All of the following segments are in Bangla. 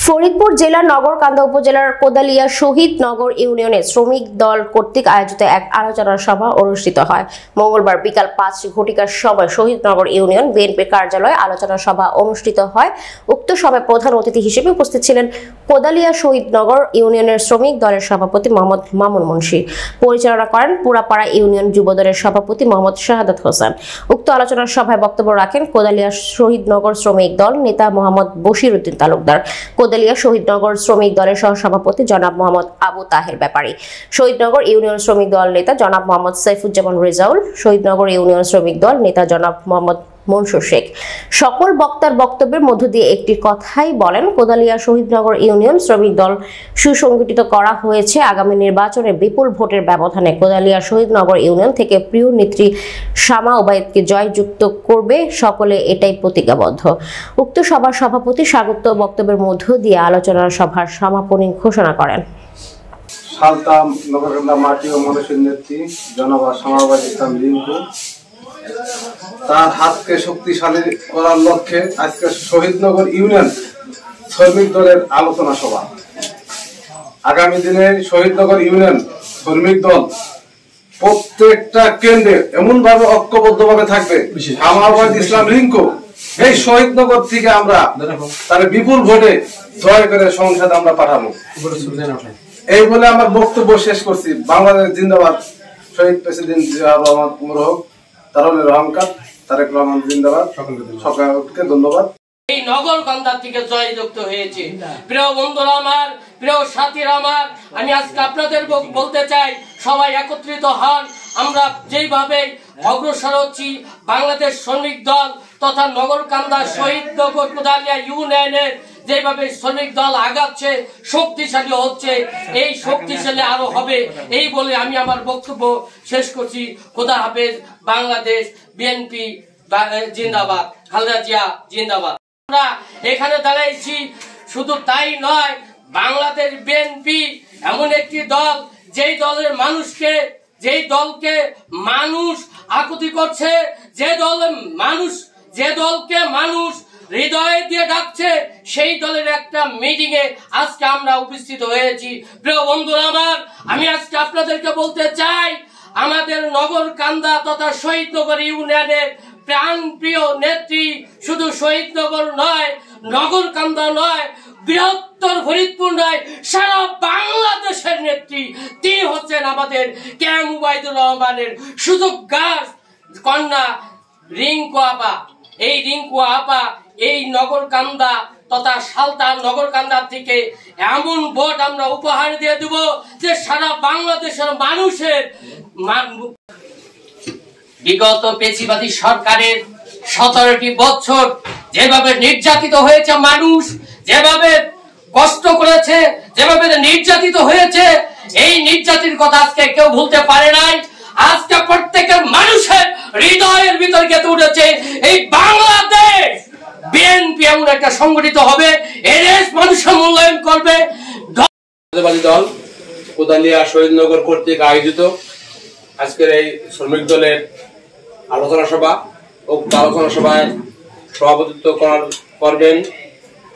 ফরিদপুর জেলার নগরকান্দা উপজেলার কোদালিয়া শহীদ নগর ইউনিয়নে শ্রমিক দল কর্তৃক আয়োজিত এক আলোচনা সভা অনুষ্ঠিত হয়। মঙ্গলবার বিকাল 5 ঘটিকার সময় শহীদনগর ইউনিয়ন বিএনপি কার্যালয়ে আলোচনা সভা অনুষ্ঠিত হয়। উক্ত সভায় প্রধান অতিথি হিসেবে উপস্থিত ছিলেন কোদালিয়া শহীদনগর ইউনিয়নের শ্রমিক দলের সভাপতি মোহাম্মদ মামুন মুন্সি। পরিচালনা করেন পুরাপাড়া ইউনিয়ন যুব দলের সভাপতি মোহাম্মদ শাহাদাত হোসেন। উক্ত আলোচনা সভায় বক্তব্য রাখেন কোদালিয়া শহীদনগর শ্রমিক দল নেতা মোহাম্মদ বশির উদ্দিন তালুকদার, কোদালিয়া শহীদনগর শ্রমিক দলের সহসভাপতি জনাব মোহাম্মদ আবু তাহের ব্যাপারী, শহীদনগর ইউনিয়ন শ্রমিক দল নেতা জনাব মোহাম্মদ সাইফুজ্জামান রেজাউল, শহীদনগর ইউনিয়ন শ্রমিক দল নেতা জনাব মোহাম্মদ মনসুর শেখ। সকল বক্তার বক্তব্যের মধ্য দিয়ে একটি কথাই বলেন, কোদালিয়া শহীদনগর ইউনিয়ন শ্রমিক দল সুসংগঠিত করা হয়েছে আগামী নির্বাচনে বিপুল ভোটের ব্যবধানে কোদালিয়া শহীদনগর ইউনিয়ন থেকে প্রিয় নেত্রী শামা ওবায়েদকে জয়যুক্ত করবে, সকলে এটাই প্রতিজ্ঞাবদ্ধ। উক্ত সভার সভাপতি স্বাগত বক্তব্যের মধ্য দিয়ে আলোচনা সভার সমাপনী ঘোষণা করেন। সালতাম নগরকান্দা মাটি ও মানুষের নেত্রী জনাব শামা ওবায়েদ ইসলাম রিঙ্কু তার হাতকে শক্তিশালী করার লক্ষ্যে আজকে শহীদনগর ইউনিয়ন শ্রমিক দলের আলোচনা সভা। আগামী দিনে শহীদনগর ইউনিয়ন শ্রমিক দল প্রত্যেকটা কেন্দ্রে এমন ভাবে ঐক্যবদ্ধ ভাবে থাকবে, শামা ওবায়েদ ইসলাম রিঙ্কু এই শহীদনগর থেকে আমরা তার বিপুল ভোটে জয় করে সংসদে আমরা পাঠাবো। এই বলে আমার বক্তব্য শেষ করছি। বাংলাদেশ জিন্দাবাদ। শহীদ প্রেসিডেন্ট জিয়া রহমান মুরহক, তারুণের অহংকার, তারেক রহমান জিন্দাবাদ। সকলকে ধন্যবাদ। এই নগরকান্দা থেকে জয়যুক্ত হয়েছে। প্রিয় বন্ধুরা আমার, প্রিয় সাথীরা আমার, আমি আজকে আপনাদের বলতে চাই, সবাই একত্রিত হন। আমরা যেইভাবে অগ্রসর হচ্ছি, বাংলাদেশ শ্রমিক দল তথা নগরকান্দা শহীদনগর কোদালিয়া ইউনিয়নের যেভাবে শ্রমিক দল আগাচ্ছে, শক্তিশালী হচ্ছে, এই শক্তিশালী আরো হবে, এই বলে আমি আমার বক্তব্য শেষ করছি। খোদা হাফেজ। বাংলাদেশ বিএনপি জিন্দাবাদ, খালেদা জিয়া জিন্দাবাদ। আমরা এখানে দাঁড়াইছি, শুধু তাই নয়, বাংলাদেশ বিএনপি এমন একটি দল যেই দলের মানুষকে, যেই দলকে মানুষ আকুতি করছে, যে দলকে মানুষ হৃদয় দিয়ে ডাকছে, সেই দলের একটা মিটিং এ আজকে আমরা উপস্থিত হয়েছি। প্রিয় বন্ধুরা আমার, আমি আজকে আপনাদেরকে বলতে চাই, আমাদের নগরকান্দা তথা শহীদনগর ইউনিয়নের প্রাণ প্রিয় নেত্রী শুধু শহীদনগর নয়, নগরকান্দা নয়, বৃহত্তর ফরিদপুর নয়, সারা বাংলাদেশের নেত্রী তিনি হচ্ছেন আমাদের কেএম ওবায়দুর রহমানের সুযোগ্য কন্যা রিঙ্কু আপা। এই রিঙ্কু আপা এই নগরকান্দা তথা সালতান নগরকান্দা থেকে এমন ভোট আমরা উপহার দিয়ে দেব যে সারা বাংলাদেশের মানুষের বিগত পেশিবাদী সরকারের 17টি বছর যেভাবে নির্যাতিত হয়েছে মানুষ, যেভাবে কষ্ট করেছে, যেভাবে নির্যাতিত হয়েছে, এই নির্যাতির কথা আজকে কেউ ভুলতে পারে নাই। আজকে প্রত্যেকের মানুষের হৃদয়ের ভিতর গেঁথে উঠেছে এই বাংলাদেশ বিএনপি এমন একটা সংগঠিত হবে, এর মানুষের মূল্যায়ন করবে। দল কোদালিয়া শহীদনগর কর্তৃক আয়োজিত আজকের এই শ্রমিক দলের আলোচনা সভা, উক্ত আলোচনা সভায় সভাপতিত্ব করবেন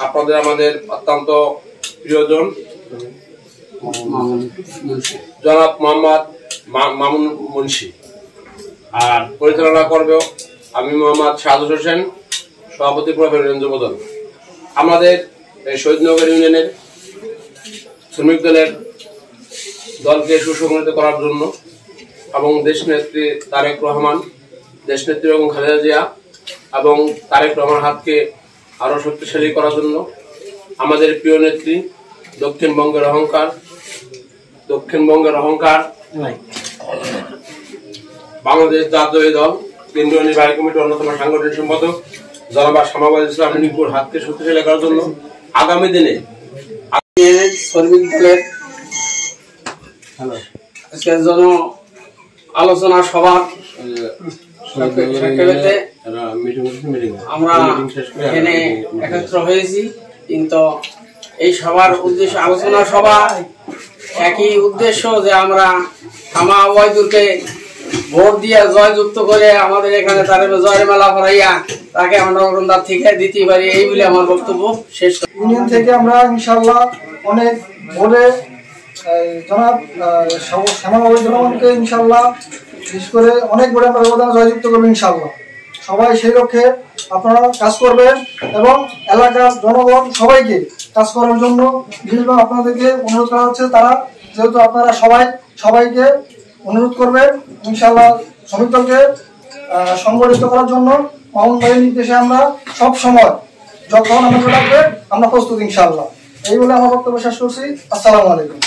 আপনাদের আমাদের অত্যন্ত প্রিয়জন জনাব মোহাম্মদ মামুন মুন্সি, আর পরিচালনা করবে আমি মোহাম্মদ শাহাদাত হোসেন, সভাপতি প্রফেসর যুব দল। আমাদের এই শহীদনগর ইউনিয়নের শ্রমিক দলের দলকে সুসংগঠিত করার জন্য এবং দেশনেত্রী তারেক রহমান, দেশনেত্রী এবং খালেদা জিয়া এবং তারেক রহমান হাতকে আরো শক্তিশালী করার জন্য আমাদের প্রিয় নেত্রী দক্ষিণবঙ্গের অহংকার বাংলাদেশ জাতীয় দল কেন্দ্রীয় নির্বাহী কমিটির অন্যতম সাংগঠনিক সম্পাদক জনাব শামা ওবায়েদ ইসলাম রিঙ্কুর হাতকে শক্তিশালী করার জন্য আগামী দিনে শ্রমিক দলের আজকের জন্য আলোচনা সভা আমরা এখানে একত্র হয়েছি, কিন্তু এই সভার উদ্দেশ্য, আলোচনা সভা একই উদ্দেশ্য যে আমরা শামা ওবায়েদুরকে ভোট দিয়ে জয়যুক্ত করে আমাদের এখানে তার জয়ের মালা পরাইয়া তাকে আমরা নগরকান্দা থেকে দিতে পারি, এই বলে আমার বক্তব্য শেষ। ইউনিয়ন থেকে আমরা ইনশাআল্লাহ অনেক ভোটে জনাব শ্যামাবাবু জনগণকে ইনশাআল্লাহ বিশেষ করে অনেক ভোটে আমরা ব্যবধানে জয়যুক্ত করবো ইনশাআল্লাহ। সবাই সেই লক্ষ্যে আপনারা কাজ করবেন এবং এলাকার জনগণ সবাইকে কাজ করার জন্য বিশেষভাবে আপনাদেরকে অনুরোধ করা হচ্ছে। তারা যেহেতু আপনারা সবাইকে অনুরোধ করবেন ইনশাআল্লাহ শ্রমিক দলকে সংগঠিত করার জন্য মামুন ভাইয়ের নির্দেশে আমরা সব সময় যখন আমাদের লাগবে আমরা প্রস্তুত ইনশাআল্লাহ। এই বলে আমার বক্তব্য শেষ করছি। আসসালামু আলাইকুম।